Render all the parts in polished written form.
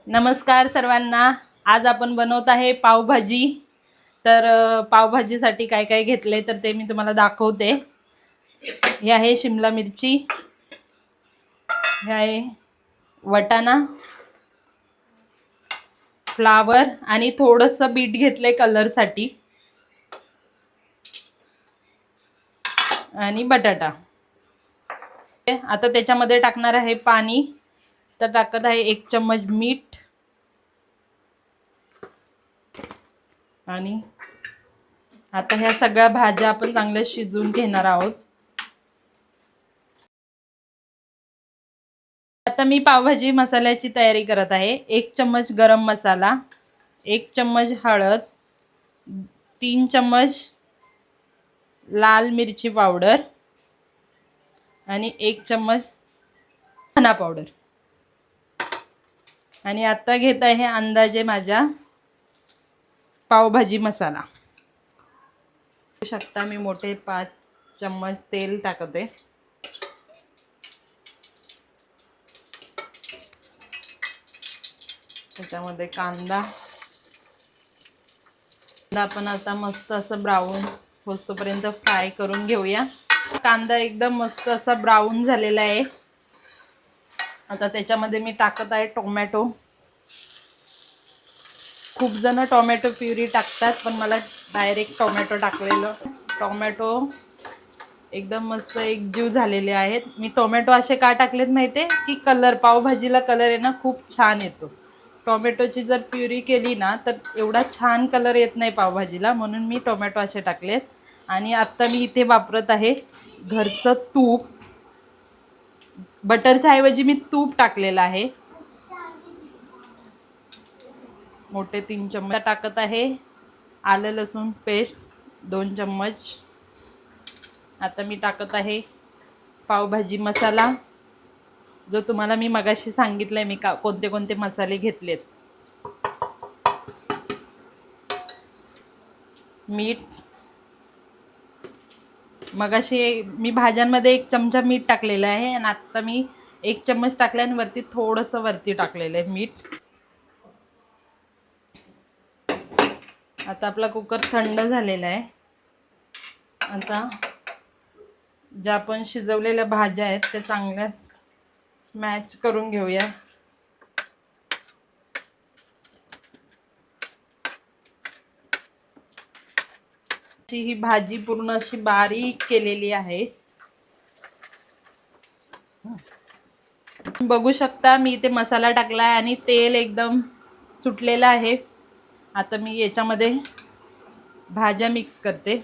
नमस्कार सर्वांना. आज आपण बनवत आहे पावभाजी. तर पावभाजीसाठी काय काय घेतले तर ते मी तुम्हाला दाखवते. हे आहे शिमला मिरची, हे आहे वटाणा, फ्लावर आणि थोडंसं बीट घेतलंय कलरसाठी आणि बटाटा. आता त्याच्यामध्ये टाकणार आहे पाणी. तर टाकत आहे 1 चम्मच मीठ आणि आता ह्या सगळ्या भाज्या आपण चांगल्या शिजवून घेणार आहोत. आता मी पावभाजी मसाल्याची तयारी करत आहे. 1 चम्मच गरम मसाला, 1 चम्मच हळद, 3 चम्मच लाल मिरची पावडर आणि 1 चम्मच धना पावडर. आणि आता घेत आहे अंदाजे माझ्या पावभाजी मसाला. बघू शकता मी मोठे 5 चम्मच तेल टाकते. त्याच्यामध्ये कांदा आपण आता मस्त असं ब्राऊन होईपर्यंत फ्राय करून घेऊया. कांदा एकदम मस्त असा ब्राऊन झालेला आहे. आता त्याच्यामध्ये मी टाकत आहे टोमॅटो. खूप जण टोमॅटो प्युरी टाकतात, पण मला डायरेक्ट टोमॅटो टाकलेलं. टोमॅटो एकदम मस्त एकजीव झालेले आहेत. मी टोमॅटो असे का टाकलेत माहिती की कलर, पावभाजीला कलर आहे ना खूप छान येतो. टोमॅटोची जर प्युरी केली ना तर एवढा छान कलर येत नाही पावभाजीला, म्हणून मी टोमॅटो असे टाकलेत. आणि आता मी इथे वापरत आहे घरचं तूप. बटरच्या ऐवजी मी तूप टाकलेलं आहे. मोठे 3 चम्मच टाकत आहे. आलं लसूण पेस्ट 2 चम्मच. आता मी टाकत आहे पावभाजी मसाला, जो तुम्हाला मी मगाशी सांगितलंय मी कोणते कोणते मसाले घेतलेत. मीठ, मगाशी मी भाज्यांमध्ये 1 चमचा मीठ टाकलेलं आहे आणि आता मी 1 चम्मच टाकले आणि वरती थोडंसं वरती टाकलेलं आहे मीठ. आता आपला कुकर थंड झालेला आहे. आता ज्या आपण शिजवलेल्या भाज्या आहेत त्या चांगल्या स्मॅश करून घेऊया. ही भाजी पूर्ण अशी बारीक केलेली आहे. बघू शकता मी इथे मसाला टाकलाय आणि तेल एकदम सुटलेलं आहे. आता मी याच्यामध्ये भाज्या मिक्स करते.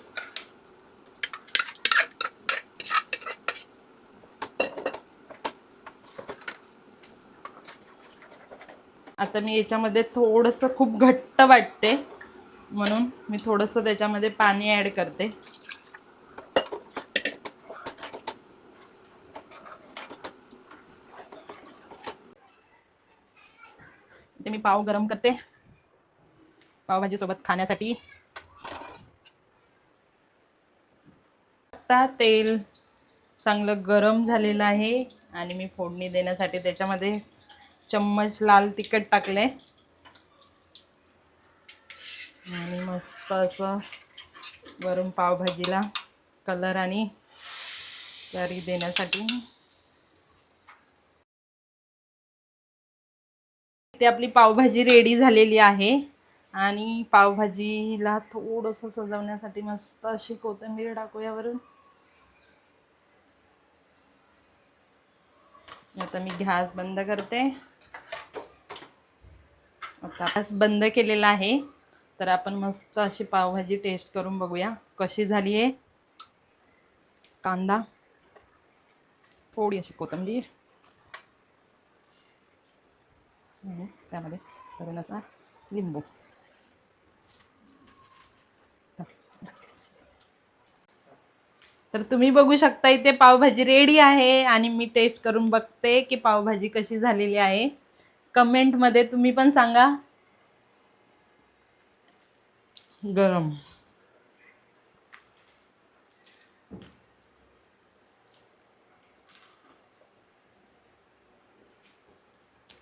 आता मी याच्यामध्ये थोडंसं, खूप घट्ट वाटते म्हणून मी थोडंसं त्याच्यामध्ये पाणी ॲड करते. ते मी पाव गरम करते पावभाजी सोबत खाण्यासाठी. आता तेल चांगलं गरम झालेलं आहे आणि मी फोडणी देण्यासाठी त्याच्यामध्ये चम्मच लाल तिखट टाकले आणि मस्त असं वरून पावभाजीला कलर आणि तरी देण्यासाठी ते आपली पावभाजी रेडी झालेली आहे. आणि पावभाजीला थोडंसं सजवण्यासाठी मस्त अशी कोथिंबीर टाकूया वरून. आता मी गॅस बंद करते. आता गॅस बंद केलेला आहे. तर आपण मस्त अशी पावभाजी टेस्ट करून बघूया कशी झाली आहे. कांदा, थोडी अशी कोथिंबीर, त्यामध्ये थोडं असा लिंबू. तर तुम्ही बघू शकता इथे पावभाजी रेडी आहे आणि मी टेस्ट करून बघते की पावभाजी कशी झालेली आहे. कमेंटमध्ये तुम्ही पण सांगा. गरम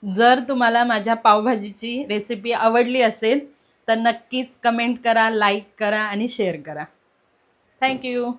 जर तुम्हाला माझ्या पावभाजीची रेसिपी आवडली असेल तर नक्कीच कमेंट करा, लाईक करा आणि शेअर करा. थँक्यू.